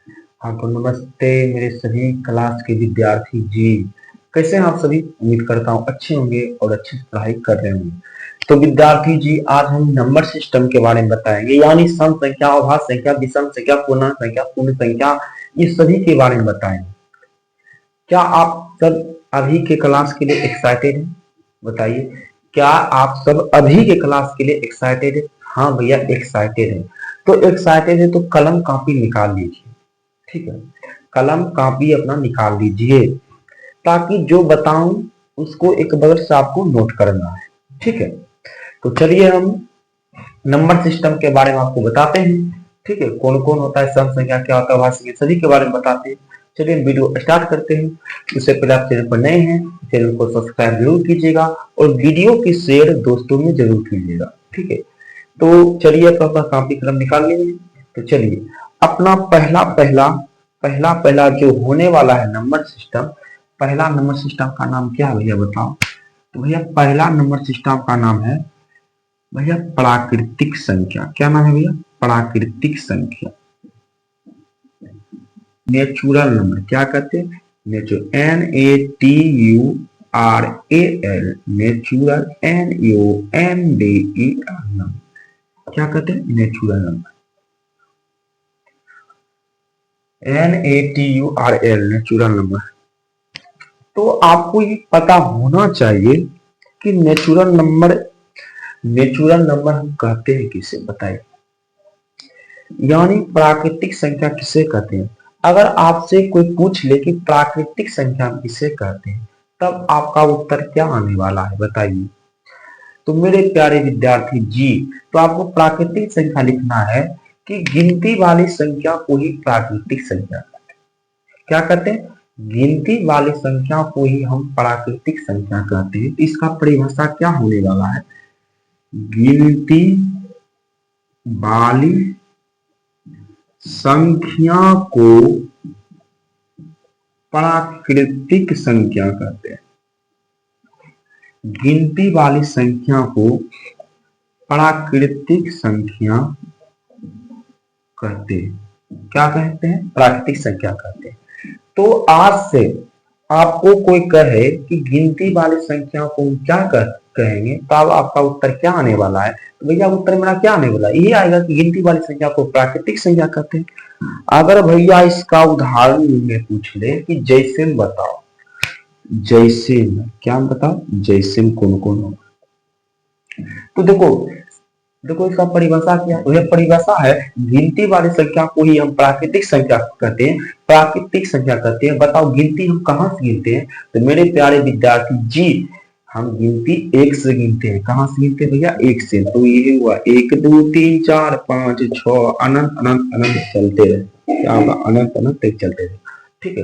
हाँ तो नमस्ते मेरे सभी क्लास के विद्यार्थी जी। कैसे हैं आप सभी? उम्मीद करता हूँ अच्छे होंगे और अच्छे से पढ़ाई कर रहे होंगे। तो विद्यार्थी जी, आज हम नंबर सिस्टम के बारे में बताएंगे, यानी सम संख्या, अभाज्य संख्या, विषम संख्या, पूर्णांक संख्या, पूर्ण संख्या, ये सभी के बारे में बताएंगे। क्या आप सब अभी के क्लास के लिए एक्साइटेड हैं? बताइए, क्या आप सब अभी के क्लास के लिए एक्साइटेड है? हाँ भैया एक्साइटेड है। तो एक्साइटेड है तो कलम कॉपी निकाल लीजिए। ठीक है, कलम कॉपी अपना निकाल लीजिए, ताकि जो बताऊं उसको एक बार से आपको नोट करना है। ठीक है, तो चलिए हम नंबर सिस्टम के बारे में आपको बताते हैं। ठीक है, कौन कौन होता है, सम संख्या क्या होता है, अभाज्य संख्या, सभी के बारे में बताते हैं। चलिए वीडियो स्टार्ट करते हैं। उससे पहले आप चैनल पर नए हैं, चैनल को सब्सक्राइब जरूर कीजिएगा और वीडियो की शेयर दोस्तों में जरूर कीजिएगा। ठीक है, तो चलिए अपना कॉपी कलम निकाल लीजिए। तो चलिए अपना पहला पहला पहला पहला जो होने वाला है नंबर सिस्टम, पहला नंबर सिस्टम का नाम क्या है भैया बताओ? तो भैया पहला नंबर सिस्टम का नाम है भैया प्राकृतिक संख्या। क्या नाम है भैया? प्राकृतिक संख्या, नेचुरल नंबर। क्या कहते हैं? Natural, NATURAL, natural, NUMBER number. क्या कहते हैं? Natural number, NATURAL, natural number. तो आपको ये पता होना चाहिए कि नेचुरल नंबर हम कहते हैं किसे, बताइए। यानी प्राकृतिक संख्या किसे कहते हैं? अगर आपसे कोई पूछ ले कि प्राकृतिक संख्या हम किसे कहते हैं, तब आपका उत्तर क्या आने वाला है, बताइए। तो मेरे प्यारे विद्यार्थी जी, तो आपको प्राकृतिक संख्या लिखना है कि गिनती वाली संख्या को ही प्राकृतिक संख्या कहते हैं। क्या कहते हैं? गिनती वाली संख्या को ही हम प्राकृतिक संख्या कहते हैं। इसका परिभाषा क्या होने वाला है? गिनती वाली संख्या को प्राकृतिक संख्या कहते हैं। गिनती वाली संख्या को प्राकृतिक संख्या कहते हैं। क्या कहते हैं? प्राकृतिक संख्या कहते हैं। तो आज से आपको कोई कहे कि गिनती वाली संख्या को हम क्या कहेंगे, तब आपका उत्तर क्या आने वाला है? तो भैया उत्तर मेरा क्या आने वाला है? यही आएगा कि गिनती वाली संख्या को प्राकृतिक संख्या कहते हैं। अगर भैया इसका उदाहरण में पूछ ले कि जैसे बताओ, जैसे क्या बताओ, जैसे कौन कौन होगा, तो देखो देखो इसका परिभाषा क्या है? यह परिभाषा है, गिनती वाली संख्या को ही हम प्राकृतिक संख्या कहते हैं। प्राकृतिक संख्या कहते हैं। बताओ गिनती हम कहाँ से गिनते हैं? तो मेरे प्यारे विद्यार्थी जी, हम गिनती एक से गिनते हैं। कहाँ से गिनते हैं भैया? एक से। तो ये हुआ 1 2 3 4 5 6, अनंत अनंत अनंत चलते रहे। क्या होगा? अनंत अनंत तक चलते रहे। ठीक है,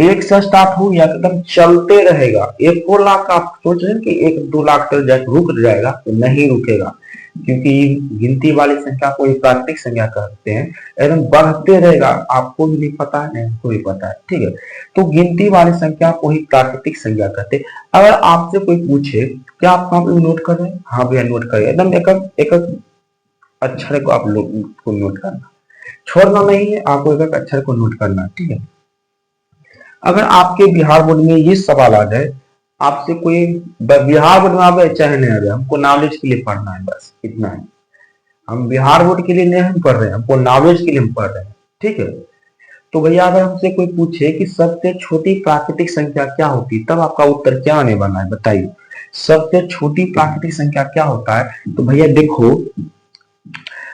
एक से स्टार्ट हो गया एकदम चलते रहेगा। 1 आप सोच रहे हैं कि 1 2 लाख तक रुक जाएगा, तो नहीं रुकेगा, क्योंकि गिनती वाली संख्या को ही प्राकृतिक संख्या कहते हैं। एकदम बढ़ते रहेगा। आपको भी नहीं पता है, नहीं को भी पता है। ठीक है, तो गिनती वाली संख्या को ही प्राकृतिक संख्या कहते हैं। अगर आपसे कोई पूछे, क्या आप कहाँ पे नोट कर रहे हैं? हाँ भैया नोट करिए, एकदम एक एक अक्षर को आप लोग को नोट करना, छोड़ना नहीं है, आपको एक एक अक्षर को नोट करना। ठीक है, अगर आपके बिहार बोर्ड में ये सवाल आ जाए, आपसे कोई बिहार बोर्ड में आवे चाहे नहीं आवे, हमको नॉलेज के लिए पढ़ना है, बस इतना है। हम बिहार बोर्ड के लिए नहीं हम पढ़ रहे हैं, हमको नॉलेज के लिए हम पढ़ रहे हैं। ठीक है, तो भैया अगर हमसे कोई पूछे कि सबसे छोटी प्राकृतिक संख्या क्या होती, तब आपका उत्तर क्या आने वाला है, बताइए। सबसे छोटी प्राकृतिक संख्या क्या होता है? तो भैया देखो,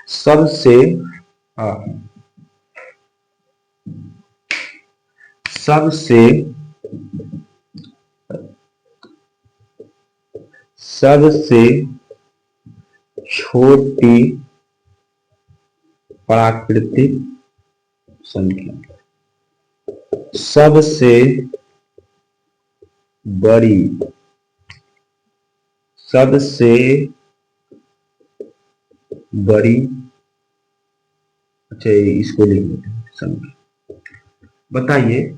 सबसे सबसे सबसे छोटी प्राकृतिक संख्या, सबसे बड़ी, सबसे बड़ी, अच्छा इसको लिख लेते हैं संख्या। बताइए,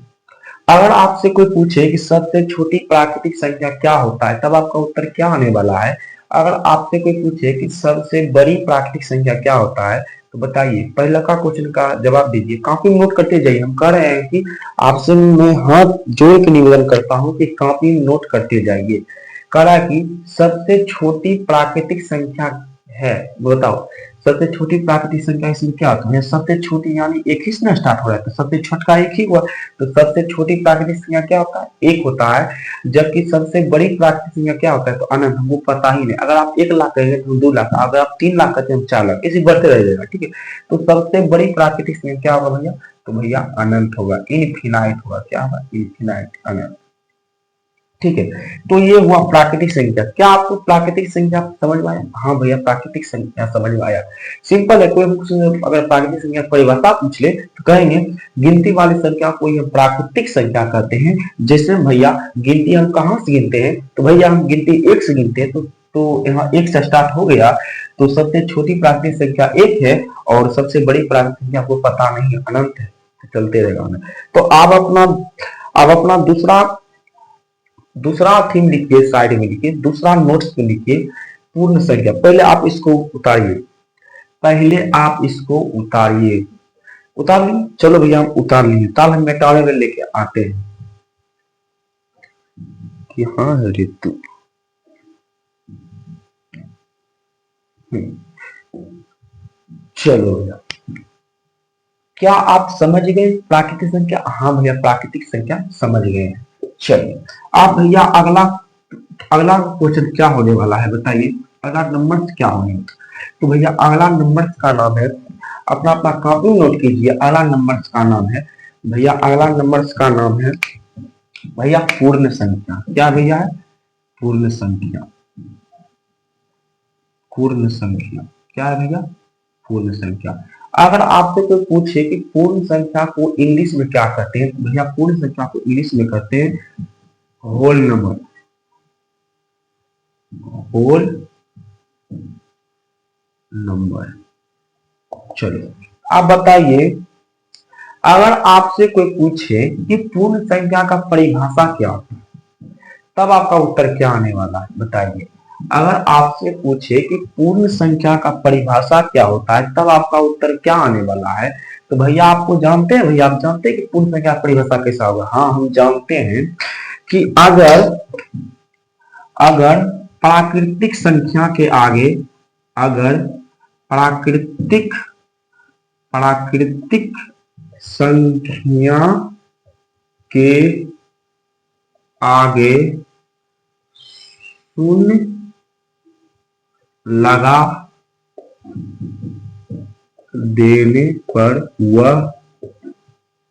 अगर आपसे कोई पूछे कि सबसे छोटी प्राकृतिक संख्या क्या होता है, तब आपका उत्तर क्या आने वाला है? अगर आपसे कोई पूछे कि सबसे बड़ी प्राकृतिक संख्या क्या होता है, तो बताइए पहला का क्वेश्चन का जवाब दीजिए, कॉपी में नोट करते जाइए। हम कह रहे हैं कि आपसे मैं हाथ जोड़ के निवेदन करता हूं कि कॉपी में नोट करते जाइए। कह रहा है कि सबसे छोटी प्राकृतिक संख्या है, बताओ सबसे छोटी प्राकृतिक संख्या इसमें क्या होता है? सबसे छोटी यानी एक ही से ना स्टार्ट हो रहा है, तो सबसे छोटा एक ही हुआ, तो सबसे छोटी प्राकृतिक संख्या क्या होता है? एक होता है। जबकि सबसे बड़ी प्राकृतिक संख्या क्या होता है? तो अनंत, हमको पता ही नहीं। अगर आप 1 लाख कहेंगे तो 2 लाख, अगर आप 3 लाख कहते हैं हम 4 लाख, इसी बढ़ते रहेगा। ठीक है, तो सबसे बड़ी प्राकृतिक संख्या क्या होगा भैया? तो भैया अनंत होगा, इनफिनाइट होगा। क्या होगा? इनफिनाइट, अनंत। ठीक है, तो ये हुआ प्राकृतिक संख्या। क्या आपको प्राकृतिक संख्या समझ में आया? हाँ भैया प्राकृतिक संख्या समझ में आया। सिंपल है, कोई अगर प्राकृतिक संख्या परिभाषा पूछ ले तो कहेंगे गिनती वाली संख्या को हम प्राकृतिक संख्या कहते हैं। जैसे भैया गिनती हम कहाँ से गिनते हैं? तो भैया हम गिनती 1 से गिनते हैं, तो यहाँ 1 से स्टार्ट हो गया, तो सबसे छोटी प्राकृतिक संख्या 1 है और सबसे बड़ी प्राकृतिक संख्या आपको पता नहीं है, अनंत है, तो चलते रहेगा। तो आप अपना दूसरा थीम लिखिए, साइड में लिखिए, दूसरा नोट्स में लिखिए पूर्ण संख्या। पहले आप इसको उतारिए, उतार ली। चलो भैया हम उतार लिए, ताल हम मेटाने में लेके आते हैं कि हाँ ऋतु। चलो भैया, क्या आप समझ गए प्राकृतिक संख्या? हाँ भैया प्राकृतिक संख्या समझ गए हैं। चलिए आप भैया अगला क्वेश्चन क्या होने वाला है बताइए, अगला नंबर क्या होने? तो भैया अगला नंबर का नाम है, अपना कॉपी नोट कीजिए। अगला नंबर का नाम है भैया, अगला नंबर का नाम है भैया पूर्ण संख्या। क्या भैया है? पूर्ण संख्या। पूर्ण संख्या क्या है भैया? पूर्ण संख्या। अगर आपसे कोई पूछे कि पूर्ण संख्या को इंग्लिश में क्या कहते हैं, तो भैया पूर्ण संख्या को इंग्लिश में कहते हैं होल नंबर। Whole number. चलिए आप बताइए, अगर आपसे कोई पूछे कि पूर्ण संख्या का परिभाषा क्या होता है, तब आपका उत्तर क्या आने वाला है बताइए। अगर आपसे पूछे कि पूर्ण संख्या का परिभाषा क्या होता है, तब आपका उत्तर क्या आने वाला है? तो भैया आपको जानते हैं, भैया आप जानते हैं कि पूर्ण संख्या परिभाषा कैसा होगा? हाँ हम जानते हैं कि अगर प्राकृतिक संख्या के आगे, अगर प्राकृतिक संख्या के आगे शून्य लगा देने पर वह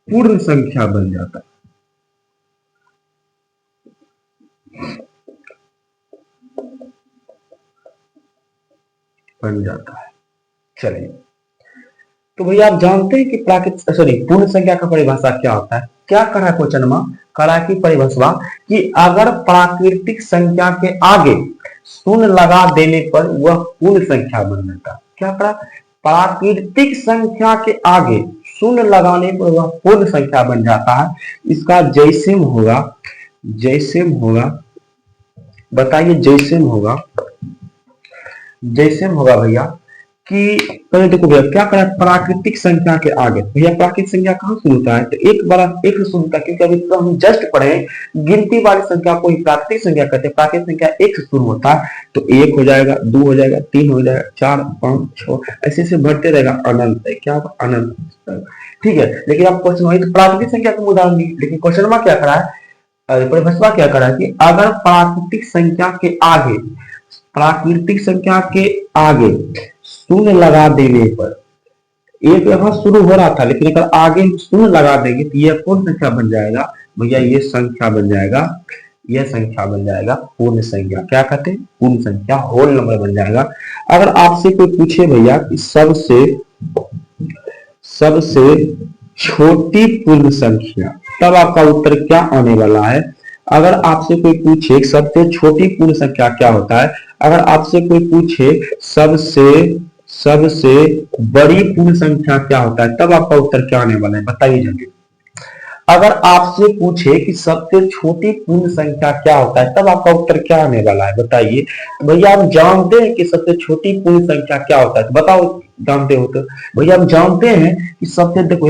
पूर्ण संख्या बन जाता है। चलिए, तो भैया आप जानते हैं कि पूर्ण संख्या का परिभाषा क्या होता है? क्या करा है क्वेश्चन में? करा की परिभाषा कि अगर प्राकृतिक संख्या के आगे शून्य लगा देने पर वह पूर्ण संख्या बन जाता है। क्या करा? प्राकृतिक संख्या के आगे शून्य लगाने पर वह पूर्ण संख्या बन जाता है। इसका जैसेम होगा, बताइए जैसेम होगा भैया कि पहले देखो भैया क्या करा, प्राकृतिक संख्या के आगे। भैया प्राकृतिक संख्या कहाँ शुरू होता है? तो एक से शुरू होता है, क्योंकि अभी तो हम जस्ट पढ़े गिनती वाली संख्या को ही प्राकृतिक संख्या कहते हैं। प्राकृतिक संख्या 1 से शुरू होता है, तो 1 हो जाएगा, 2 हो जाएगा, 3 हो जाएगा, 4, 5, 6 ऐसे से बढ़ते रहेगा, अनंत है। क्या होगा? अनंत। ठीक है, लेकिन आप क्वेश्चन वही तो प्राकृतिक संख्या का उदाहरण दी, लेकिन क्वेश्चन में क्या करा है, परिभाषा क्या करा है कि अगर प्राकृतिक संख्या के आगे शून्य लगा देने पर, एक यहाँ शुरू हो रहा था लेकिन अगर आगे शून्य लगा देंगे तो यह कौन संख्या बन जाएगा भैया? ये संख्या बन जाएगा, यह संख्या बन जाएगा पूर्ण संख्या। क्या कहते हैं? पूर्ण संख्या, होल नंबर बन जाएगा। अगर आपसे कोई पूछे भैया कि सबसे छोटी पूर्ण संख्या, तब आपका उत्तर क्या आने वाला है? अगर आपसे कोई पूछे सबसे छोटी पूर्ण संख्या क्या होता है, अगर आपसे कोई पूछे सबसे बड़ी पूर्ण संख्या क्या होता है, तब आपका उत्तर क्या आने वाला है बताइए जल्दी। अगर आपसे पूछे कि सबसे छोटी पूर्ण संख्या क्या होता है, तब आपका उत्तर क्या आने वाला है बताइए। भैया आप जानते हैं कि सबसे छोटी पूर्ण संख्या क्या होता है? बताओ जानते हो तो? भैया हम जानते हैं कि सबसे, देखो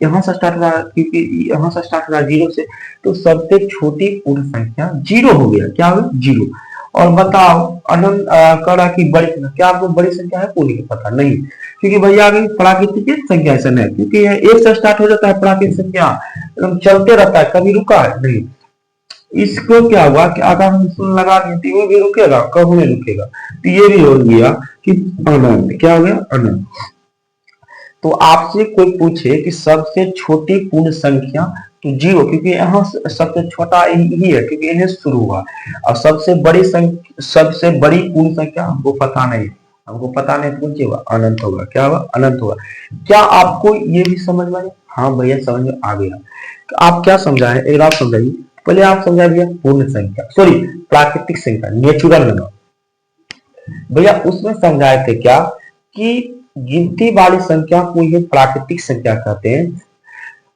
यहाँ से स्टार्ट रहा, क्योंकि यहाँ से स्टार्ट रहा जीरो से, तो सबसे छोटी पूर्ण संख्या जीरो हो गया। क्या हो गया? जीरो। और बताओ अनंत करा की बड़ी संख्या, क्या आपको बड़ी संख्या है पूरी का पता नहीं? क्योंकि भैया अगर प्राकृतिक संख्या ऐसा नहीं, क्योंकि एक से स्टार्ट हो जाता है प्राकृतिक संख्या, एकदम चलते रहता है, कभी रुका है नहीं। इसको क्या हुआ कि अगर हम शून्य लगा दें तो ये भी रुकेगा, कभी नहीं रुकेगा। तो ये भी हो गया कि अनंत। क्या हो गया? अनंत। तो आपसे कोई पूछे कि सबसे छोटी पूर्ण संख्या, तो जीरो, क्योंकि यहाँ सबसे छोटा ही है, क्योंकि इन्हें शुरू हुआ। और सबसे बड़ी संख्या, सबसे बड़ी पूर्ण संख्या हमको पता नहीं, हमको पता नहीं कौन सी होगा? अनंत होगा। क्या होगा? अनंत होगा। क्या आपको ये भी समझ में आया? हाँ भैया समझ में आ गया। आप क्या समझाए? एक आप समझाइए। पहले आप समझा भैया पूर्ण संख्या, सॉरी प्राकृतिक संख्या, नेचुरल नंबर। भैया उसमें समझाए थे क्या कि गिनती वाली संख्या को ये प्राकृतिक संख्या कहते हैं।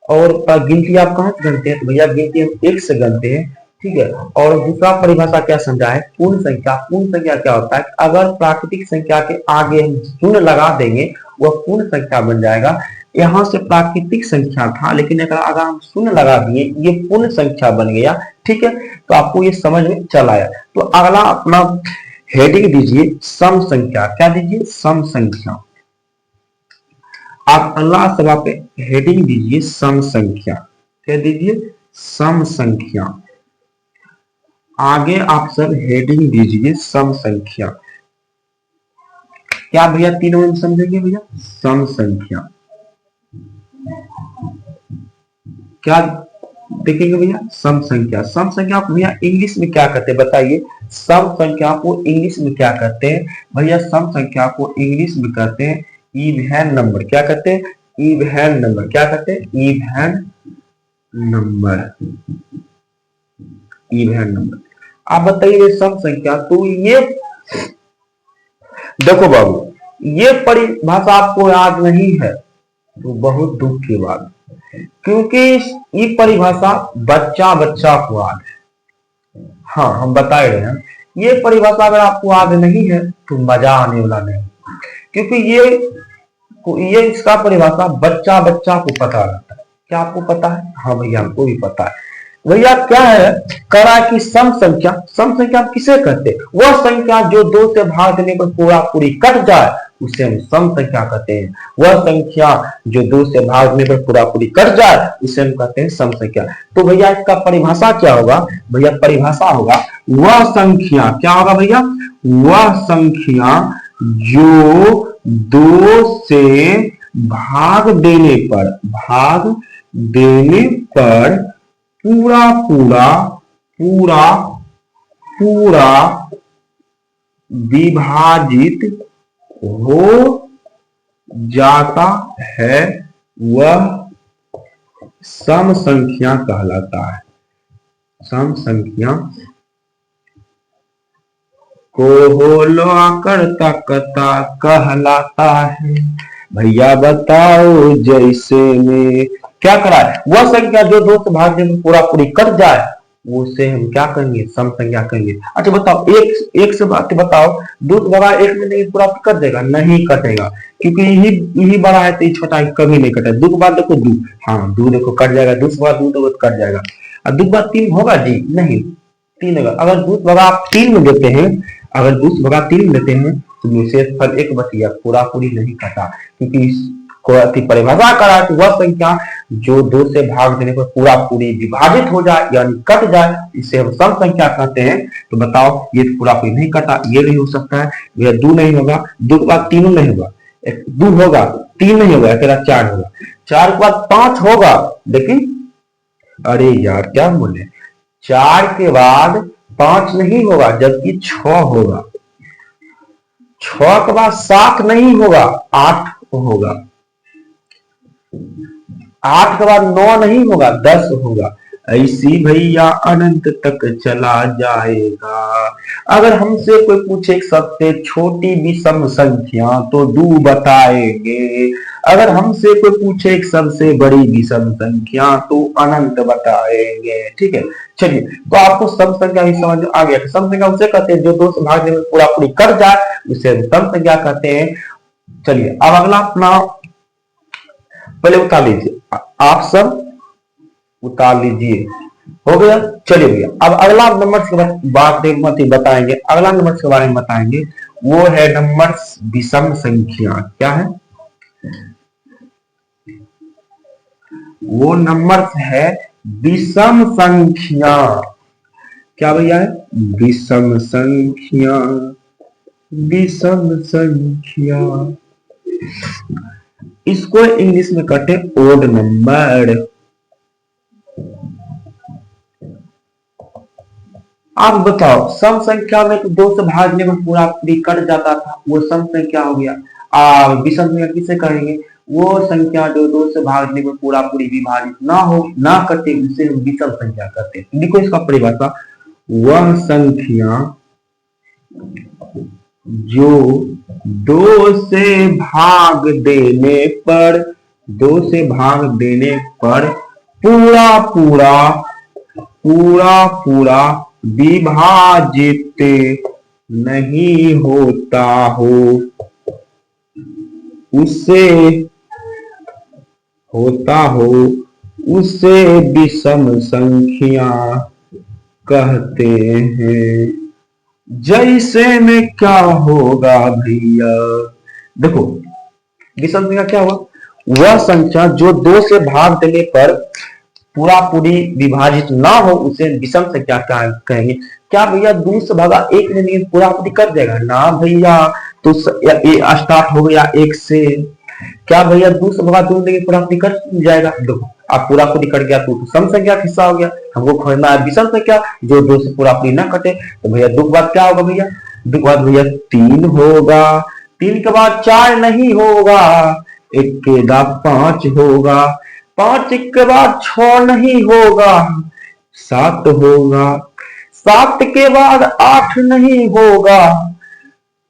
और गिनती आप कहाँ से गणते हैं? तो भैया गिनती हम एक से गणते हैं, ठीक है। और दूसरा परिभाषा क्या समझा है? पूर्ण संख्या। पूर्ण संख्या क्या होता है? अगर प्राकृतिक संख्या के आगे हम शून्य लगा देंगे वह पूर्ण संख्या बन जाएगा। यहाँ से प्राकृतिक संख्या था, लेकिन अगर हम शून्य लगा दिए ये पूर्ण संख्या बन गया, ठीक है। तो आपको ये समझ में चल आया। तो अगला अपना हेडिंग दीजिए सम संख्या। क्या दीजिए? सम संख्या। आप अगला सवाल पे हेडिंग दीजिए सम संख्या। क्या दीजिए? सम संख्या। आगे आप सब हेडिंग दीजिए सम संख्या। क्या भैया तीनों में समझेंगे भैया? सम संख्या क्या देखेंगे भैया? सम संख्या। सम संख्या को भैया इंग्लिश में क्या कहते हैं बताइए? सम संख्या को इंग्लिश में क्या कहते हैं भैया? सम संख्या को इंग्लिश में कहते हैं इवन नंबर। क्या कहते हैं? Even number. क्या कहते हैं? Even number. Even number. आप बताइए सम संख्या। तो ये देखो बाबू, ये परिभाषा आपको याद नहीं है तो बहुत दुख की बात, क्योंकि ये परिभाषा बच्चा बच्चा को याद है। हाँ हम बता रहे हैं, ये परिभाषा अगर आपको याद नहीं है तो मजा आने वाला नहीं, क्योंकि ये इसका परिभाषा बच्चा बच्चा को पता रहता है। क्या आपको पता है? हाँ भैया हमको भी पता है। भैया क्या है? करा कि सम संख्या। सम संख्या किसे कहते हैं? वह संख्या जो दो से भाग देने पर पूरा पूरी कट जाए उसे हम सम संख्या कहते हैं। वह संख्या जो दो से भाग देने पर पूरा पूरी कट जाए उसे हम कहते हैं सम संख्या। तो भैया इसका परिभाषा क्या होगा? भैया परिभाषा होगा वह संख्या। क्या होगा भैया? वह संख्या जो दो से भाग देने पर पूरा विभाजित हो जाता है वह सम संख्या कहलाता है। सम संख्या को होलो करता कता कहलाता है। भैया बताओ जैसे में क्या करा है? वह संख्या जो दो से भाग देने पूरा पूरी कट जाए उसे हम क्या करेंगे? सम संख्या कहेंगे। अच्छा बताओ, एक से बात बताओ, दो भगा एक में नहीं पूरा कट देगा? नहीं कटेगा, क्योंकि यही बड़ा है तो छोटा कभी नहीं कटेगा। दो के बाद देखो दो, हाँ दो देखो कट जाएगा, दो के बाद दो तो कट जाएगा। और दो के बाद तीन होगा जी? नहीं, तीन होगा। अगर दो भगा आप तीन में देते हैं, अगर दो भगा तीन में देते हैं तो शेष फल एक बच गया, पूरा पूरी नहीं कटा, क्योंकि परिभाषा करा कि वह संख्या जो दो से भाग देने पर पूरा पूरी विभाजित हो जाए यानी कट जाए इसे हम सम संख्या कहते हैं। तो बताओ ये पूरा पूरी नहीं कटा, ये नहीं हो सकता है। यह दो नहीं होगा, दो के बाद तीन नहीं होगा, दो होगा, तीन नहीं होगा, तेरा चार होगा, चार के बाद पांच होगा, लेकिन अरे यार क्या बोले, चार के बाद पांच नहीं होगा जबकि छह होगा, छह के बाद सात नहीं होगा, आठ होगा, आठ के बाद नौ नहीं होगा, 10 होगा। ऐसी भैया अनंत तक चला जाएगा। अगर हमसे कोई पूछे सबसे छोटी विषम संख्या तो दो बताएंगे। अगर हमसे कोई पूछे सबसे बड़ी विषम संख्या तो अनंत बताएंगे। ठीक है, चलिए तो आपको सम संख्या भी समझ आ गया। सम संख्या उसे कहते हैं जो दो से भाग में पूरा पूरी कट जाए उसे सम संख्या कहते हैं। चलिए अब अगला अपना पहले उतार लीजिए, आप सब उतार लीजिए, हो गया। चलिए भैया अब अगला नंबर के बात बताएंगे, अगला नंबर के बारे में बताएंगे, वो है नंबर विषम संख्या। क्या है वो? नंबर है विषम संख्या। क्या भैया है? विषम संख्या, विषम संख्या। इसको इंग्लिश में कहते हैं ओड नंबर। आप बताओ, सम संख्या में तो 2 से भागने में पूरा कट जाता था, वो सम संख्या हो गया। विषम संख्या किसे कहेंगे? वो संख्या जो 2 से भागने में पूरा पूरी विभाजित ना हो, ना कटे, उसे हम विषम संख्या कहते हैं। देखो इसका परिभाषा, वह संख्या जो 2 से भाग देने पर, 2 से भाग देने पर पूरा पूरा पूरा पूरा विभाजित नहीं होता हो, उसे विषम संख्या कहते हैं। जैसे में क्या होगा भैया? देखो विषम संख्या क्या हुआ? वह संख्या जो 2 से भाग देने पर पूरा पूरी विभाजित ना हो, उसे विषम संख्या कहेंगे। क्या भैया 2 से भागा 1 ने नहीं पूरा पूरी कर देगा ना भैया? तो स्टार्ट हो गया 1 से। क्या भैया 2 से भागा 2 ने पूरा पूरी कर जाएगा? देखो अब पूरा पूरी कर गया तो सम संख्या का हिस्सा हो गया। हमको खोजना है विषम संख्या जो 2 से पूरा पूरी ना कटे। तो भैया 2 के बाद क्या होगा भैया? 2 के बाद भैया 3 होगा, 3 के बाद 4 नहीं होगा, 1 के बाद 5 होगा, 5 के बाद 6 नहीं होगा, 7 होगा, 7 के बाद 8 नहीं होगा,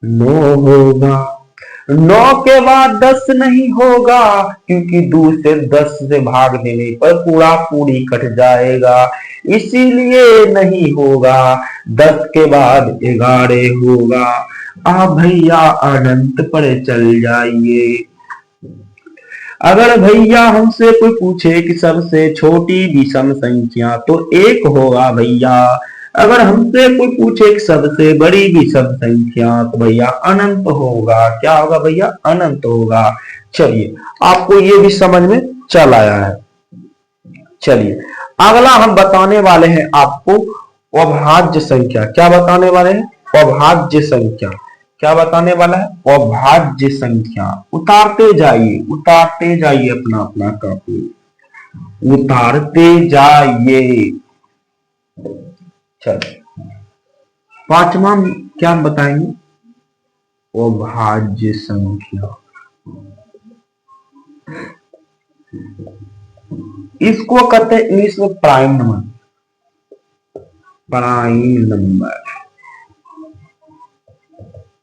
9 होगा, 9 के बाद 10 नहीं होगा, क्योंकि 2 से 10 से भाग देने पर पूरा पूरी कट जाएगा, इसीलिए नहीं होगा। 10 के बाद 11 होगा। आप भैया अनंत पर चल जाइए। अगर भैया हमसे कोई पूछे कि सबसे छोटी विषम संख्या, तो 1 होगा भैया। अगर हमसे कोई पूछे कि सबसे बड़ी विषम संख्या, तो भैया अनंत होगा। क्या होगा भैया? अनंत होगा। चलिए आपको ये भी समझ में चल आया है। चलिए अगला हम बताने वाले हैं आपको अभाज्य संख्या। क्या बताने वाले हैं? अभाज्य संख्या। क्या बताने वाला है? अभाज्य संख्या। उतारते जाइए अपना अपना कॉपी, उतारते जाइए। चलो 5वां क्या बताएंगे? अभाज्य संख्या। इसको कहते हैं इंग्लिश में प्राइम नंबर। Prime number.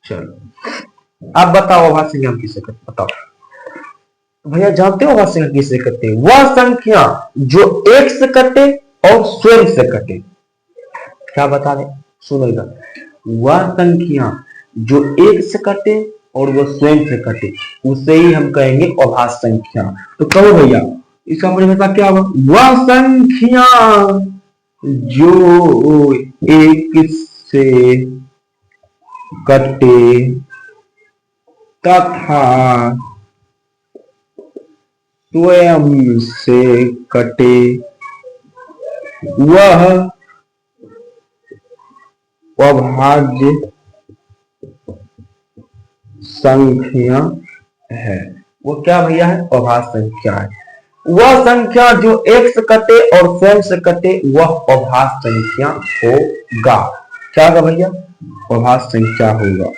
चलो अब बताओ अभाज्य संख्या किसे कहते? बताओ भैया, जानते हो अभाज्य संख्या किसे कहते हैं? वह संख्या जो 1 से कटे और स्वयं से कटे। क्या बता रहे? सुनेगा, वह संख्या जो 1 से कटे और वो स्वयं से कटे, उसे ही हम कहेंगे अभाज्य संख्या। तो कहो भैया इसका परिभाषा क्या होगा? वह संख्या जो 1 से कटे तथा स्वयं से कटे, वह अभाज्य संख्या है। वो क्या भैया है? अभाज्य संख्या है। वह संख्या जो 1 से कटे और स्वयं से कटे, वह अभाज्य संख्या होगा। क्या होगा भैया? अभाज्य संख्या होगा।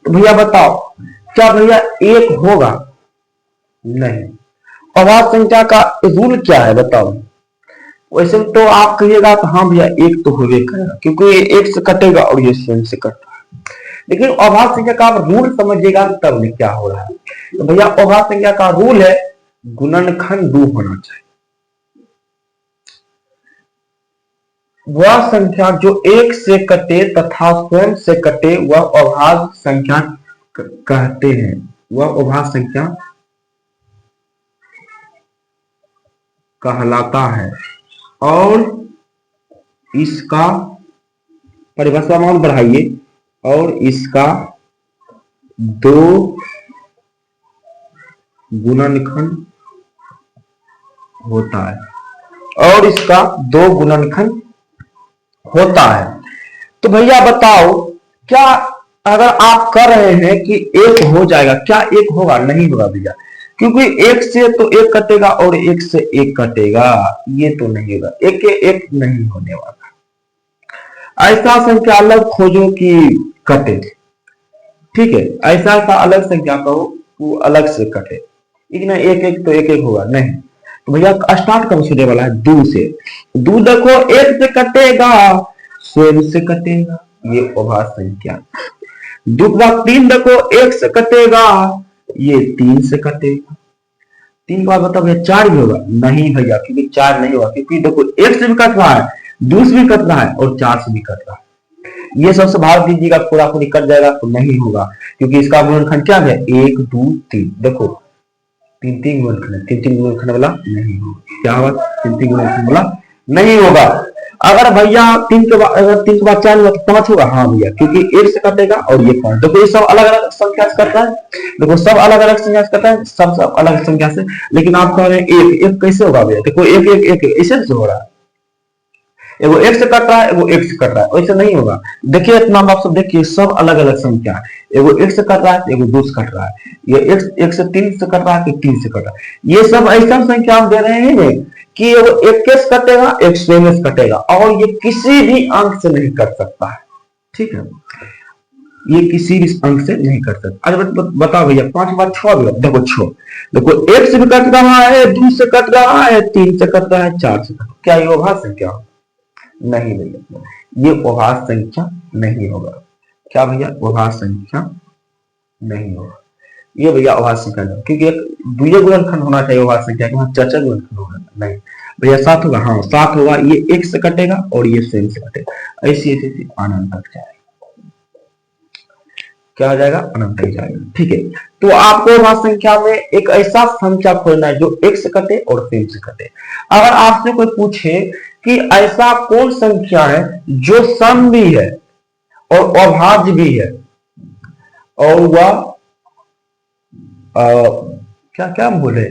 तो भैया बताओ, क्या भैया 1 होगा? नहीं। अभाज्य संख्या का रूल क्या है बताओ? वैसे तो आप कहिएगा तो हाँ भैया 1 तो होवे करेगा, क्योंकि ये 1 से कटेगा और ये स्वयं से कटता है। लेकिन अभाज्य संख्या का आप रूल समझिएगा तब क्या हो रहा है। तो भैया अभाज्य संख्या का रूल है गुणनखंड 2 होना चाहिए। वह संख्या जो एक से कटे तथा स्वयं से कटे वह अभाज्य संख्या कहते हैं। वह अभाज्य संख्या कहलाता है और इसका परिभाषा मान बढ़ाइए और इसका दो गुणनखंड होता है और इसका दो गुणनखंड होता है। तो भैया बताओ, क्या अगर आप कर रहे हैं कि एक हो जाएगा, क्या एक होगा? नहीं होगा भैया, क्योंकि एक से तो एक कटेगा और एक से एक कटेगा, ये तो नहीं होगा, एक के एक नहीं होने वाला। ऐसा संख्या अलग खोजो कि कटे, ठीक है, ऐसा अलग संख्या कहो वो अलग से कटे, एक ना एक एक तो एक एक होगा नहीं। तो भैया स्टार्ट कब होने वाला है? दो से। दो देखो एक से कटेगा, स्वयं से कटेगा, ये अभाज्य संख्या। दो के बाद तीन देखो एक से कटेगा, ये तीन से कटेगा। तीन के बाद बताओ भैया चार भी होगा? नहीं भैया, क्योंकि चार नहीं होगा, क्योंकि देखो एक से भी कट रहा है, दो से भी कट रहा है और चार से भी कट रहा है। ये सबसे भाग दीजिएगा, पूरा पूरी कट जाएगा तो नहीं होगा, क्योंकि इसका गुणनखंड क्या है? एक दो तीन। देखो तीन तीन गुणनखंड है, तीन तीन गुणनखंड वाला नहीं होगा। क्या होगा? तीन तीन गुणनखंड वाला नहीं होगा। अगर भैया तीन के बाद चार हुआ तो पांच होगा? हाँ भैया, क्योंकि एक से कटेगा और ये पांच। देखो ये सब अलग अलग संख्या से कटता है, देखो सब अलग अलग संख्या से कटता है, सब अलग संख्या से। लेकिन आप कह रहे हैं एक एक कैसे होगा भैया? देखो एक एक एक ऐसे हो रहा है, एगो एक से कट रहा है, एगो एक से कट रहा है, वैसे नहीं होगा। देखिए इतना आप सब देखिए, सब अलग अलग संख्या है, एगो एक से कट रहा है, एगो दो से कट रहा है, ये एक से तीन से कट रहा है, तीन से कट रहा है। ये सब ऐसा संख्या हम दे रहे हैं कि एगो एक के से कटेगा, एक स्वयं से कटेगा और ये किसी भी अंक से नहीं कट सकता है, ठीक है, ये किसी भी अंक से नहीं कट सकता। अरे बताओ भैया, पांच बार छह भी, देखो छह, देखो एक से भी कट रहा है, दो से कट रहा है, तीन से कट रहा है, चार से कट, क्या ये अभाज्य संख्या? नहीं भैया, ये अभाज्य संख्या नहीं होगा। क्या भैया? अभाज्य संख्या नहीं होगा, ये भैया अभाज्य संख्या नहीं, क्योंकि एक द्वितीय गुणनखंड होना चाहिए अभाज्य संख्या के, वहां चतुर्थ गुणनखंड होगा नहीं भैया। सात होगा? हाँ सात होगा, ये एक से कटेगा और ये स्वयं से कटेगा, ऐसी ऐसी अनंत तक जाएगा। क्या हो जाएगा? अनंत तक जाएगा, ठीक है। तो आपको अभाज्य संख्या में एक ऐसा संख्या खोजना है जो एक से कटे और स्वयं से कटे। अगर आपसे कोई पूछे कि ऐसा कौन संख्या है जो सम भी है और अभाज्य भी है और वह क्या क्या बोले,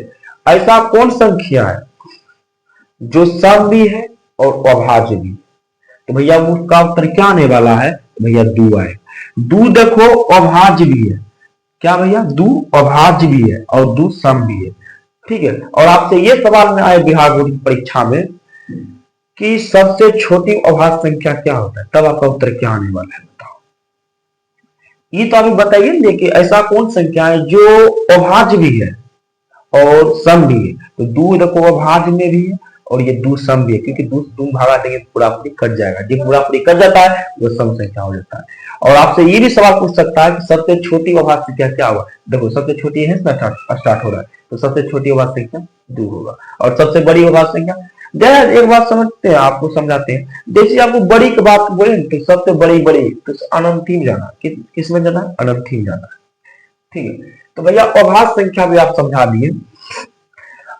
ऐसा कौन संख्या है जो सम भी है और अभाज्य भी, तो भैया उसका उत्तर क्या आने वाला है? भैया दो आए। दो देखो अभाज्य भी है, क्या भैया? दो अभाज्य भी है और दो सम भी है, ठीक है। और आपसे ये सवाल में आए बिहार बोर्ड की परीक्षा में कि सबसे छोटी अभाज्य संख्या क्या होता है, तब आपका उत्तर क्या आने वाला है? बताओ, ये तो अभी बताइए। देखिए ऐसा कौन संख्या है जो अभाज्य भी है और सम भी है? तो दो देखो अभाज्य में भी है और ये दो सम भी है, क्योंकि दो तुम भागा देंगे पूरा पूरी कट जाएगा, जब पूरा पूरी कट जाता है वो सम संख्या हो जाता है। और आपसे ये भी सवाल पूछ सकता है कि सबसे छोटी अभाज्य संख्या क्या होगा? देखो सबसे छोटी है स्टार्ट हो रहा है, तो सबसे छोटी अभाज्य संख्या दो होगा। और सबसे बड़ी अभाज्य संख्या, एक बात समझते हैं, आपको समझाते हैं। जैसे आपको बड़ी की बात बोले तो सबसे बड़ी तो अनंत ही जाना, किस में जाना? अनंत ही जाना, ठीक है। तो भैया अभाज्य संख्या भी आप समझा दिए।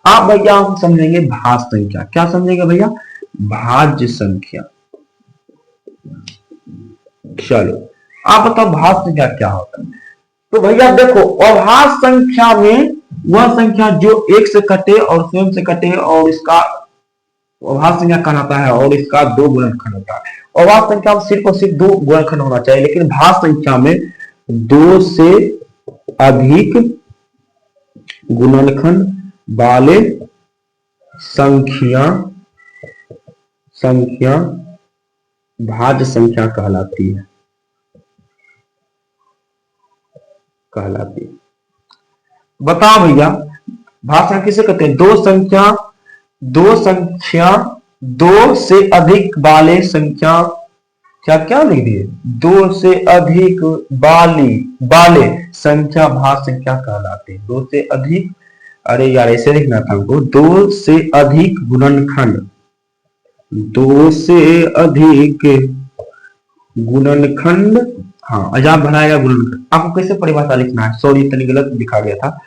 आप भैया हम समझेंगे भाज्य संख्या। क्या समझेंगे भैया? भाज्य संख्या। चलो आप बताओ भाज्य संख्या क्या होता है? तो भैया देखो अभाज्य संख्या में वह संख्या जो एक से कटे और स्वयं से कटे और इसका अभाज्य संख्या कहलाता है और इसका दो गुणनखंड होता है। अभाज्य संख्या में सिर्फ और सिर्फ दो गुणनखंड होना चाहिए, लेकिन भाज्य संख्या में दो से अधिक गुणनखंड वाले संख्या भाज्य संख्या कहलाती है। बताओ भैया भाज्य संख्या किसे कहते हैं? दो से अधिक वाले संख्या, क्या लिख दिए? दो से अधिक वाले संख्या भाज्य संख्या कहलाते हैं। दो से अधिक, अरे यार ऐसे लिखना था हमको, दो से अधिक गुणनखंड दो से अधिक गुणनखंड, हाँ अजाब भराएगा गुणनखंड। आपको कैसे परिभाषा लिखना है, सॉरी इतनी गलत लिखा गया था,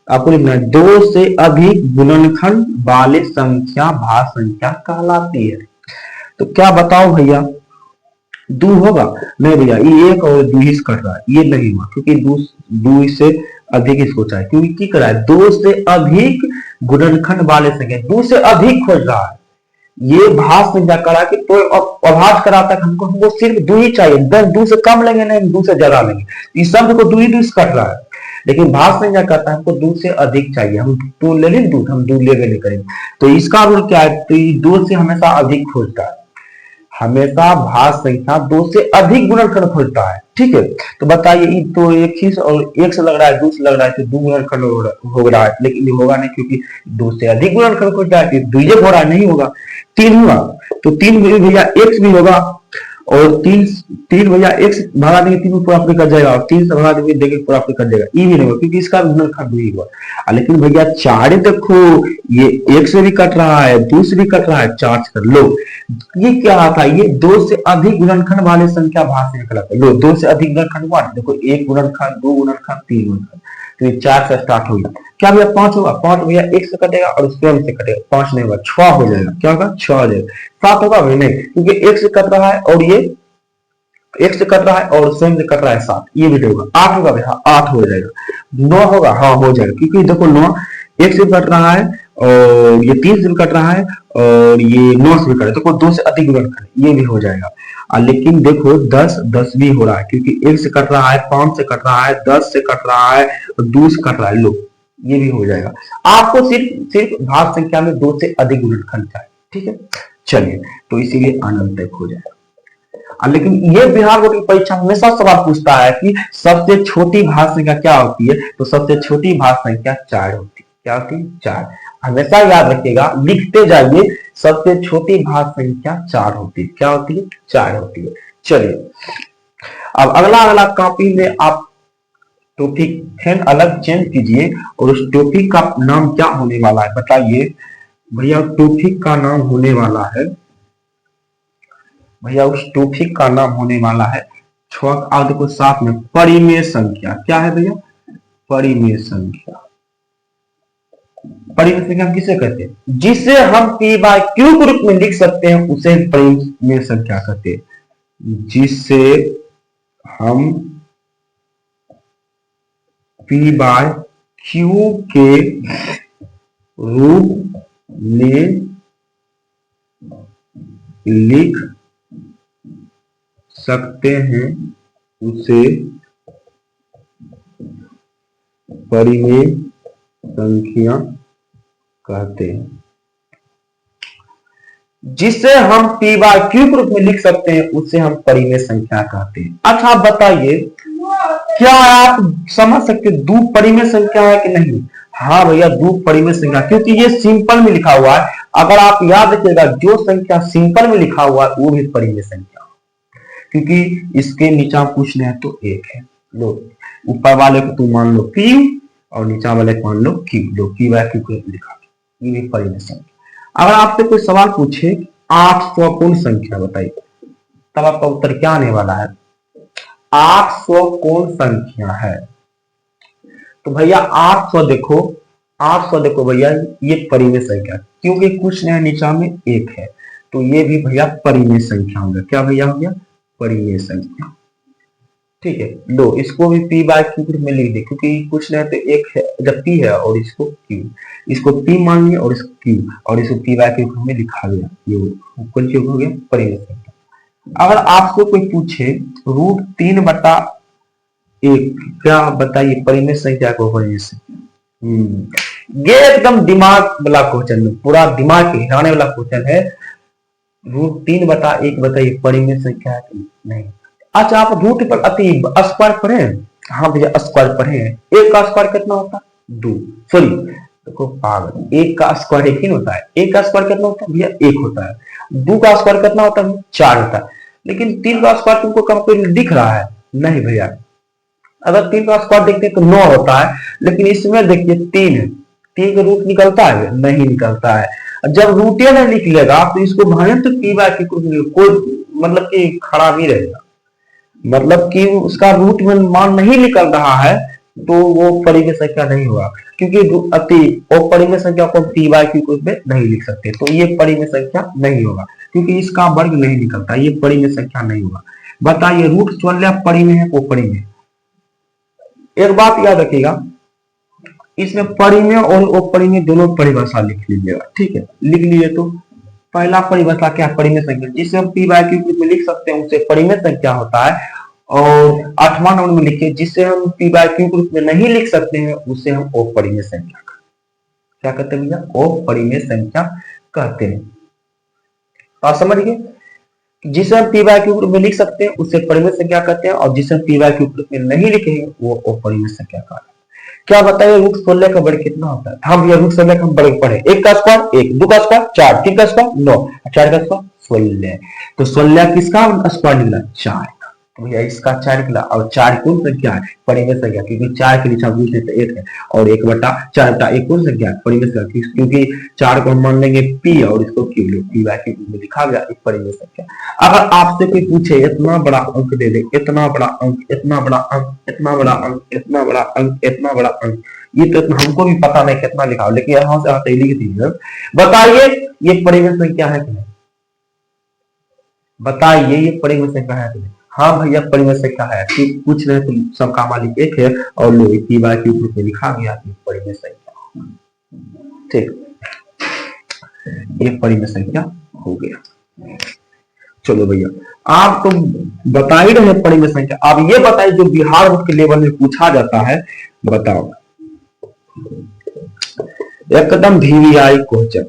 आपको लिखना है दो से अधिक गुणनखंड वाले संख्या भाज्य संख्या कहलाती है। तो क्या बताओ भैया, दो होगा? नहीं भैया, ये एक और दो ही कट रहा है, ये नहीं हुआ क्योंकि दो से अधिक इसको चाहिए, क्योंकि क्या कर रहा है, दो से अधिक गुणनखंड वाले संख्या, दो से अधिक खोज रहा है। ये भाज्य संख्या करा कि तो अभाज्य कराता है, हमको सिर्फ दो ही चाहिए, 10 दो से कम लेंगे नहीं, दो से ज्यादा लेंगे, इस शब्द को दो ही दो कट रहा है। लेकिन भाज्य संख्या कहता है हमको दो से अधिक चाहिए, हम दो ले लेंगे, दो हम दो लेवे नहीं करेंगे। तो इसका रूल क्या है, तो दो से हमेशा अधिक खोजता है, हमेशा भाज्य संख्या दो से अधिक गुणनखंड खोजता है। ठीक है, तो बताइए तो एक ही और एक से लग रहा है, दो से लग रहा है, तो दो गुणनखंड हो रहा है, लेकिन ये होगा नहीं क्योंकि दो से अधिक गुणनखंड खोज रहा है, दो हो रहा है, नहीं होगा। तीन हुआ, तो तीन भैया एक्स भी होगा, और तीन तीन भैया एक्स भगा देंगे, तीन पूरा कट जाएगा, और तीन से भगा देंगे पूरा कट जाएगा, ये भी नहीं होगा क्योंकि इसका गुणनखंड नहीं हुआ। लेकिन भैया चार देखो, ये एक से भी कट रहा है, दो से भी कट रहा है, चार से कर लो, ये क्या था, ये दो से अधिक गुणनखंड वाले संख्या भाज्य संख्या कहलाता है। लो, दो से अधिक गुणनखंड हुआ, देखो एक गुणनखंड, दो गुणनखंड, तीन गुणनखंड, तो ये चार से स्टार्ट होगा, क्या भैया पांच होगा, पांच भैया एक से कटेगा और उसके से कटेगा, पांच नहीं होगा, छह हो जाएगा, क्या होगा, छह हो जाएगा। सात होगा भाई नहीं, क्योंकि एक से कट रहा है और ये एक से कट रहा है और स्वयं से कट रहा है, सात, ये भी होगा। आठ होगा भैया, आठ हो जाएगा। नौ होगा, हाँ हो जाएगा, क्योंकि देखो नौ एक से कट रहा है और ये तीन से कट रहा है और ये नौ से भी कट रहा है, तो दो से अधिक गुणनखंड, ये भी हो जाएगा। लेकिन देखो दस, दस भी हो रहा है क्योंकि एक से कट रहा है, पांच से कट रहा है, दस से कट रहा है और दो से कट रहा है, लो ये भी हो जाएगा। आपको सिर्फ सिर्फ भाज्य संख्या में दो से अधिक गुणनखंड चाहिए। ठीक है, चलिए, तो इसीलिए अनंत तक हो जाएगा। लेकिन ये बिहार बोर्ड की परीक्षा हमेशा सवाल पूछता है कि सबसे छोटी भाज्य संख्या क्या होती है, तो सबसे छोटी भाज्य संख्या चार होती है। क्या होती है, चार। हमेशा याद रखिएगा, लिखते जाइए, सबसे छोटी भाज्य संख्या चार होती है। क्या होती है, चार होती है। चलिए, अब अगला कॉपी में आप टॉपिक अलग चेंज कीजिए, और उस टॉपिक का नाम क्या होने वाला है बताइए भैया। टॉपिक का नाम होने वाला है भैया, उस टॉपिक का नाम होने वाला है, आप देखो साथ में, परिमेय संख्या। क्या है भैया, परिमेय संख्या। परिमेय संख्या हम किसे कहते हैं, जिसे हम पी बाय क्यू के रूप में लिख सकते हैं, उसे परिमेय संख्या कहते हैं। जिसे हम पी बाय क्यू के रूप में लिख सकते हैं, उसे परिमेय संख्या कहते हैं। जिसे हम पी बाय क्यू के रूप में लिख सकते हैं, उसे हम परिमेय संख्या कहते हैं। अच्छा आप बताइए, क्या आप समझ सकते दो परिमेय संख्या है कि नहीं? हाँ भैया, दो परिमेय संख्या, क्योंकि ये सिंपल में लिखा हुआ है। अगर आप याद रखिएगा, जो संख्या सिंपल में लिखा हुआ है वो भी परिमेय संख्या, क्योंकि इसके नीचे पूछना है तो एक है। लो, ऊपर वाले को तुम मान लो पी और नीचे वाले को मान लो क्यू। लो, पी बाय क्यू लिखा, ये भी परिमेय संख्या। अगर आपसे कोई सवाल पूछे 800 कौन संख्या बताइए, तब आपका उत्तर क्या आने वाला है? 800 कौन संख्या है? तो भैया 800 देखो, 800 देखो भैया, ये परिमेय संख्या, क्योंकि कुछ नया नीचा में एक है, तो ये भी भैया परिमेय संख्या होगा। क्या भैया हो गया, परिमेय संख्या। ठीक है, लो इसको भी पी बाय क्यू के रूप में लिख दे, क्योंकि कुछ नहीं तो एक है, जब पी है और इसको क्यू, इसको पी मान लिया और इसको क्यू, और इसको पी बाय क्यू के रूप में लिखा गया, ये कौन चीज हो गया, परिमेय संख्या। अगर आपको कोई पूछे √3/1, क्या बताइए परिमेय संख्या को, परिमेय संख्या। ये एकदम दिमाग वाला क्वेश्चन, पूरा दिमाग हिलाने वाला क्वेश्चन है। √3/1 बताइए परिमेय संख्या है कि नहीं? अच्छा, आप रूट पर स्क्वायर पढ़े? हाँ भैया, स्क्वायर पढ़े हैं। एक का स्क्वायर कितना होता है, 2। सॉरी देखो पागल, एक का स्क्वायर एक ही होता है। एक का स्क्वायर कितना होता है भैया, एक होता है। 2 का स्क्वायर कितना होता है, 4 होता है। लेकिन 3 का स्क्वायर तुमको कम कोई दिख रहा है? नहीं भैया, अगर 3 का स्क्वायर देखते हैं तो 9 होता है, लेकिन इसमें देखिए 3 है, 3 का रूट निकलता है? नहीं निकलता है। जब रूटेड है लिख लेगा तो इसको भयंत पी बाय क्यू कोई मतलब कि खड़ा नहीं रहेगा, मतलब कि उसका रूट में मान नहीं निकल रहा है तो वो परिमेय संख्या नहीं होगा, क्योंकि अति और परिमेय संख्या को पी बाय क्यू के रूप में नहीं लिख सकते, तो ये परिमेय संख्या नहीं होगा क्योंकि इसका वर्ग नहीं निकलता, ये परिमेय संख्या नहीं होगा। बताइए रूट 12 परिमेय है को परिमेय? एक बात याद रखिएगा, इसमें परिमेय और अपरिमेय दोनों परिभाषा लिख लीजिएगा, ठीक है, लिख लीजिए। तो पहला परिभाषा क्या है? परिमेय संख्या, जिसे हम पी बाय क्यू में लिख सकते हैं उसे परिमेय संख्या होता है। और 8वां नंबर में लिखिए, जिसे हम पी बाय क्यू रूप में नहीं लिख सकते हैं उसे हम अपरिमेय संख्या क्या कहते हैं भैया? अपरिमेय संख्या कहते हैं। आप समझ गए, जिसे हम पी बाय क्यू रूप में लिख सकते हैं उसे परिमेय संख्या कहते हैं, और जिसे हम पी बाय क्यू रूप में नहीं लिखेंगे वो अपरिमेय संख्या कहते हैं। क्या बताइए रूट 16 का वर्ग कितना होता है? हम भैया रूट 16 का वर्ग पढ़े, 1 का स्क्वायर 1, 2 का स्क्वायर 4, 3 का स्क्वायर 9, 4 का स्क्वायर 16। तो 16 किसका स्क्वायर निकला? 4 का। तो भैया इसका 4 निकला, और 4 कौन संख्या है? परिमेय संख्या, क्योंकि 4 के नीचे रूट है तो 1 है, और 1/4 कौन संख्या है? परिमेय संख्या, क्योंकि 4 को हम मान लेंगे पी और इसको क्यू, पी बाय क्यू में लिखा गया एक परिमेय संख्या। अगर आपसे कोई पूछे इतना बड़ा अंक दे दे, इतना बड़ा अंक, इतना बड़ा अंक, इतना बड़ा अंक, इतना बड़ा अंक, इतना बड़ा अंक, ये तो हमको भी पता नहीं कितना लिखा हो, लेकिन यहां से आते लिख दीजिए। बताइए ये परिमेय संख्या है कि नहीं? बताइए ये परिमेय संख्या है कि नहीं? हाँ भैया परिमेय संख्या है, ठीक पूछ रहे तो सबका मालिक एक है और लो पी बाय क्यू में लिखा गया परिमेय संख्या, ठीक, ये परिमेय संख्या हो गया। चलो भैया आप तो बता ही रहे परिमेय संख्या, आप ये बताइए जो बिहार बोर्ड के लेवल में पूछा जाता है, बताओ एकदम VVI क्वेश्चन।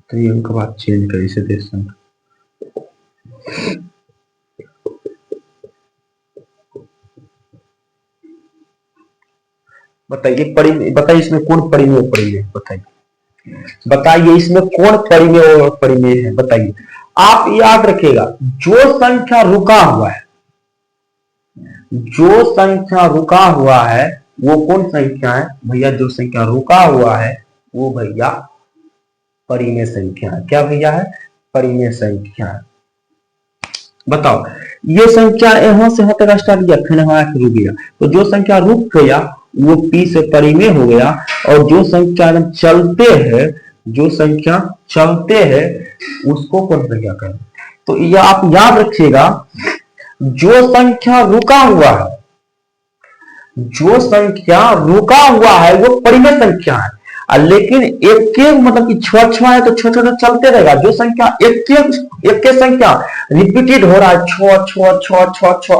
तो ये उनका बात चेंज कर इसे देश संख्या। बताइए परिमेय, बताइए इसमें कौन परिमेय और परिमेय? बताइए बताइए इसमें कौन परिमेय और परिमेय है? बताइए। आप याद रखिएगा जो संख्या रुका हुआ है, जो संख्या रुका हुआ है वो कौन संख्या है भैया? जो संख्या रुका हुआ है वो भैया परिमेय संख्या है। क्या भैया है? परिमेय संख्या है। बताओ ये संख्या यहां से यहां तक स्टार्ट किया फिर हमारा रुक गया, तो जो संख्या रुक गया वो पी से परिमेय हो गया, और जो संख्या चलते हैं, जो संख्या चलते हैं उसको कौन संख्या कहें? तो ये आप याद रखिएगा, जो संख्या रुका हुआ है, जो संख्या रुका हुआ है वो परिमेय संख्या है, लेकिन एक मतलब कि छुआ है तो छोटा चलते रहेगा। जो संख्या एक संख्या रिपीटेड हो रहा है, छ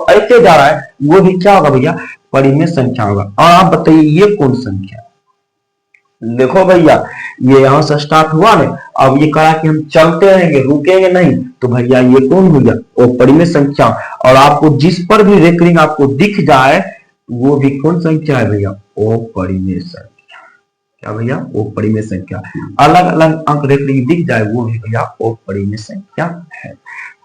ऐसे जा रहा है, वो भी क्या होगा भैया? परिमेय संख्या होगा। और आप बताइए ये कौन संख्या? देखो भैया ये यहां से स्टार्ट हुआ ना, अब ये कहा कि हम चलते रहेंगे रुकेंगे नहीं, तो भैया ये कौन हो गया? वो परिमेय संख्या। और आपको जिस पर भी रेकरिंग आपको दिख जाए वो भी कौन संख्या है भैया? वो परिमेय संख्या। क्या भैया? वो परिमेय संख्या। अलग अलग अंक रेकरिंग दिख जाए वो भी भैया वो परिमेय संख्या है।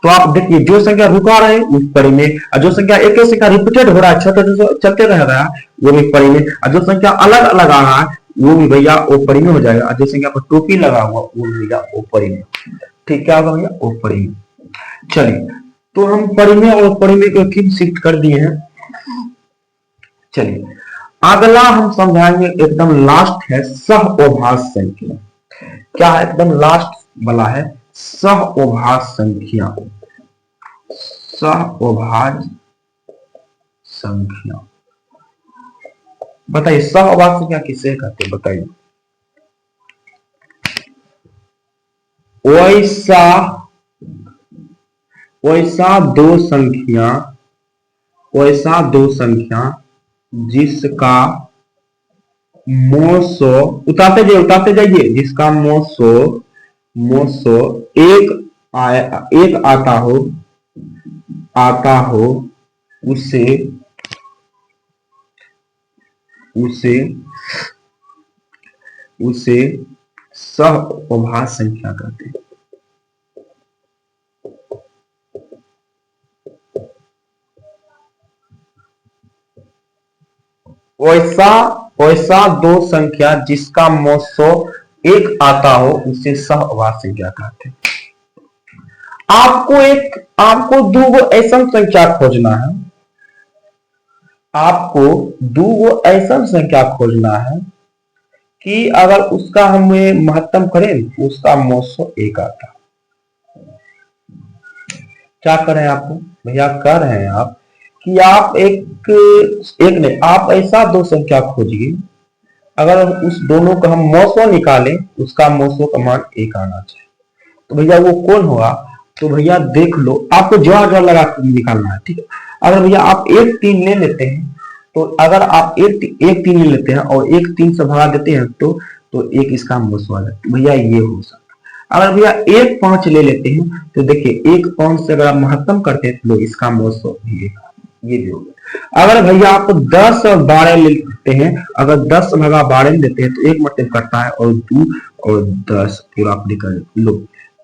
तो आप देखिए जो संख्या रुका रहे उस परिमेय, और जो संख्या एक संख्या रिपीटेड हो रहा है, छोटे चलते रह रहा है वो भी परिमेय, और जो संख्या अलग अलग आ रहा है वो भी भैया वो परिमेय हो जाएगा, और जो संख्या पर टोपी लगा हुआ वो भैया वो परिमेय। ठीक, क्या होगा भैया? वो परिमेय। चलिए तो हम परिमेय और परिमेय को ठीक शिफ्ट कर दिए हैं। चलिए अगला हम समझाएंगे, एकदम लास्ट है सहअभाज्य संख्या। क्या है? एकदम लास्ट वाला है सहअभाज्य संख्या। सहअभाज्य संख्या बताइए सहअभाज्य संख्या किसे कहते हैं? बताइए। वैसा दो संख्या जिसका मोसो उतारते जाइए, जिसका मोसो एक आता हो उसे सहअभाज्य संख्या कहते हैं। वैसा वैसा दो संख्या जिसका मोसो एक आता हो उसे सहवास संख्या कहते हैं। आपको दो ऐसा संख्या खोजना है, आपको दो ऐसा संख्या खोजना है कि अगर उसका हमें महत्तम करें उसका मोसो एक आता। क्या कर रहे हैं आपको भैया, कर रहे हैं आप कि आप एक नहीं, आप ऐसा दो संख्या खोजिए अगर उस दोनों का हम मोसो निकालें उसका मोसो का मान एक आना चाहिए। तो भैया वो कौन होगा, तो भैया देख लो, आपको जोड़ लगा के निकालना है, ठीक है। अगर भैया आप एक 3 ले लेते हैं, तो अगर आप एक 3 ले लेते हैं और एक 3 से भगा देते हैं तो एक इसका मोसो आ जाता है, भैया ये हो सकता है। अगर भैया एक 5 ले लेते हैं तो देखिए एक 5 से अगर आप महत्तम करते हैं तो इसका मोसो भी एक, ये भी हो गया। अगर भैया आप 10 और 12 ले लेते हैं, अगर 10 भगा 12 लेते हैं तो एक मतलब करता है और 2 और 10 पूरा आप निकल लो।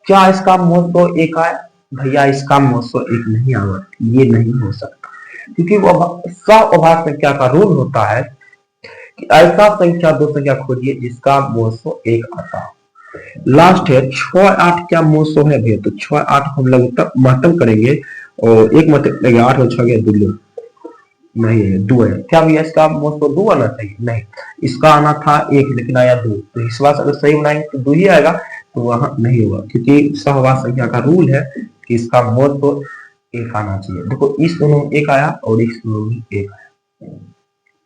क्या इसका मोसो एक आया, भैया इसका मोसो एक नहीं आया, ये नहीं हो सकता, क्योंकि वो सहअभाज्य संख्या का रूल होता है कि ऐसा संख्या दो संख्या खोजिए जिसका मोसो एक आता हो। लास्ट है 6 8 क्या मोसो है भैया, तो 6 8 हम लोग महत्तम करेंगे और एक मतलब 8 और 6 गया 2 नहीं है, 2 है। क्या भैया इसका मोसो 2 आना चाहिए, नहीं, इसका आना था 1 लेकिन आया 2, तो इस बात अगर सही बनाएंगे तो 2 ही आएगा, तो वहां नहीं होगा, क्योंकि सहवास संख्या का रूल है कि इसका मोसो एक आना चाहिए। देखो इस दोनों में एक आया और इस दोनों में एक आया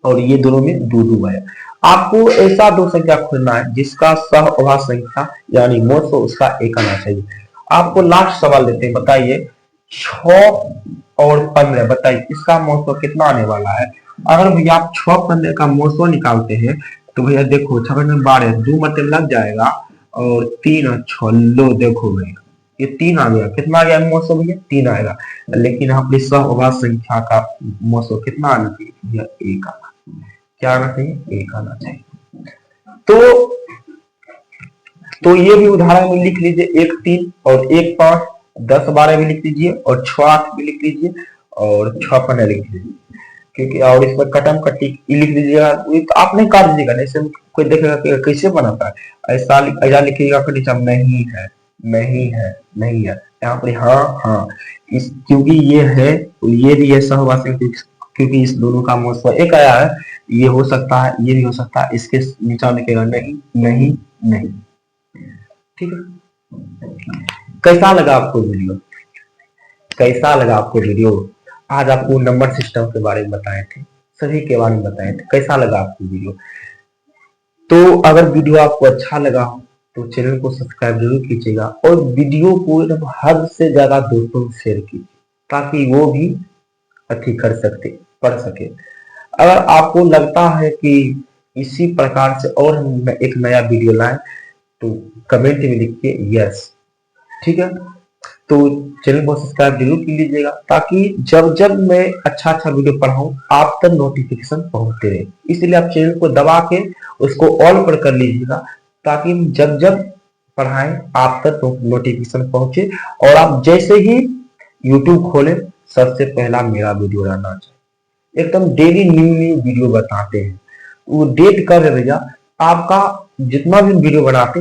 और ये दोनों में 2 आया। आपको ऐसा दो संख्या खोजना है जिसका सहअभाज्य संख्या यानी मोसो उसका एक आना चाहिए। आपको लास्ट सवाल देते हैं, बताइए 6 और 15, बताइए इसका मोसो कितना आने वाला है। अगर भैया आप 6 15 का मोसो निकालते हैं तो भैया देखो 6 में 12 2 मतलब लग जाएगा और 3 और 6 लो, देखो भैया ये 3 आ गया, कितना आ गया मोसो भैया 3 आएगा, लेकिन अपनी सहअभाज्य संख्या का मोसो कितना आना चाहिए भैया एक आना, क्या आना चाहिए एक आना चाहिए। तो ये भी उदाहरण में लिख लीजिए 1 3 और 1 5 10 12 भी लिख लीजिए और 6 8 भी लिख लीजिए और 6 15 लिख लीजिए, क्योंकि और इसमें कटम कट्टी लिख दीजिएगा, तो आप नहीं काट दीजिएगा, नहीं से कोई देखेगा कि कैसे बनाता है, ऐसा लिखिएगा फिर नीचे नहीं है नहीं है नहीं है, यहाँ पर हाँ हाँ, इस क्योंकि ये है ये भी है सहवासी, क्योंकि इस दोनों का मोसो एक आया है, ये हो सकता है ये भी हो सकता है, इसके नीचा लिखेगा नहीं नहीं नहीं, ठीक है। कैसा लगा आपको वीडियो, कैसा लगा आपको वीडियो, आज आपको नंबर सिस्टम के बारे में बताए थे, सभी के बारे में बताए थे, कैसा लगा आपको वीडियो। तो अगर वीडियो आपको अच्छा लगा हो तो चैनल को सब्सक्राइब जरूर कीजिएगा और वीडियो को हद से ज्यादा दोस्तों में शेयर कीजिए ताकि वो भी अच्छी कर सकते पढ़ सके। अगर आपको लगता है कि इसी प्रकार से और एक नया वीडियो लाएं तो कमेंट में लिखिए यस, ठीक है। तो चैनल को सब्सक्राइब जरूर कर लीजिएगा ताकि जब जब मैं अच्छा वीडियो पढ़ाऊं आप तक नोटिफिकेशन पहुंचते रहे, इसलिए आप चैनल को दबा के उसको ऑल पर कर लीजिएगा ताकि जब जब पढ़ाएं आप तक नोटिफिकेशन पहुंचे और आप जैसे ही यूट्यूब खोले सबसे पहला मेरा वीडियो रहना चाहिए। एकदम डेली न्यू वीडियो बताते हैं, वो डेट कर रहे भैया, आपका जितना भी वीडियो बनाते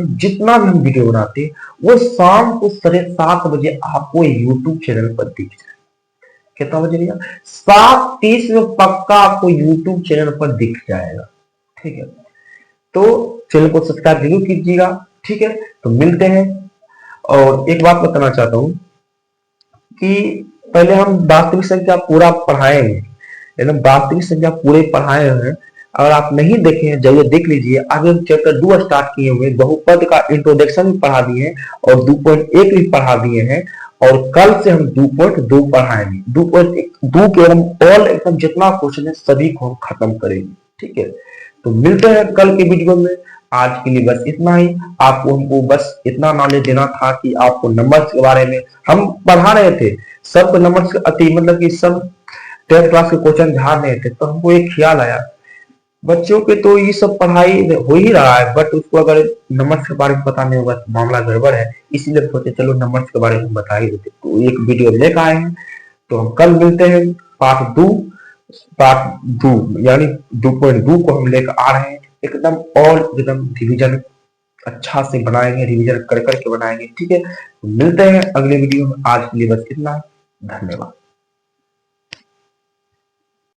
हैं वो शाम को 7:30 बजे आपको यूट्यूब चैनल पर दिख जाए। कितना बजे भैया 7:30 में पक्का आपको यूट्यूब चैनल पर दिख जाएगा, ठीक है। तो चैनल को सब्सक्राइब जरूर कीजिएगा, ठीक है। तो मिलते हैं। और एक बात बताना चाहता हूं कि पहले हम वास्तविक संख्या पूरा पढ़ाए हैं, लेकिन वास्तविक संख्या पूरे पढ़ाए हैं, अगर आप नहीं देखे हैं जरूर देख लीजिए। आगे हम चैप्टर 2 स्टार्ट किए हुए, बहुपद का इंट्रोडक्शन भी पढ़ा दिए हैं और 2.1 भी पढ़ा दिए हैं और कल से हम 2.2 पढ़ाएंगे। 2.2 के ऑल एकदम जितना क्वेश्चन है सभी को हम खत्म करेंगे, ठीक है। तो मिलते हैं कल के वीडियो में। आज के लिए बस इतना ही, आपको हमको बस इतना नॉलेज देना था कि आपको नंबर्स के बारे में हम पढ़ा रहे थे, सब नंबर्स अति मतलब कि सब 10th क्लास के क्वेश्चन झाड़ रहे थे, तो हमको एक ख्याल आया बच्चों के तो ये सब पढ़ाई हो ही रहा है, बट उसको अगर नंबर्स के बारे में पता नहीं होगा तो मामला गड़बड़ है, इसीलिए सोचे चलो नंबर्स के बारे में बता ही देते। तो एक वीडियो लेकर आए हैं, तो हम कल मिलते हैं पार्ट 2 पार्ट 2 यानी 2.2 को हम लेकर आ रहे हैं, एकदम और एकदम रिवीजन अच्छा से बनाएंगे, रिवीजन कर करके बनाएंगे। ठीक है, मिलते हैं अगले वीडियो में। आज के लिए बस इतना, धन्यवाद।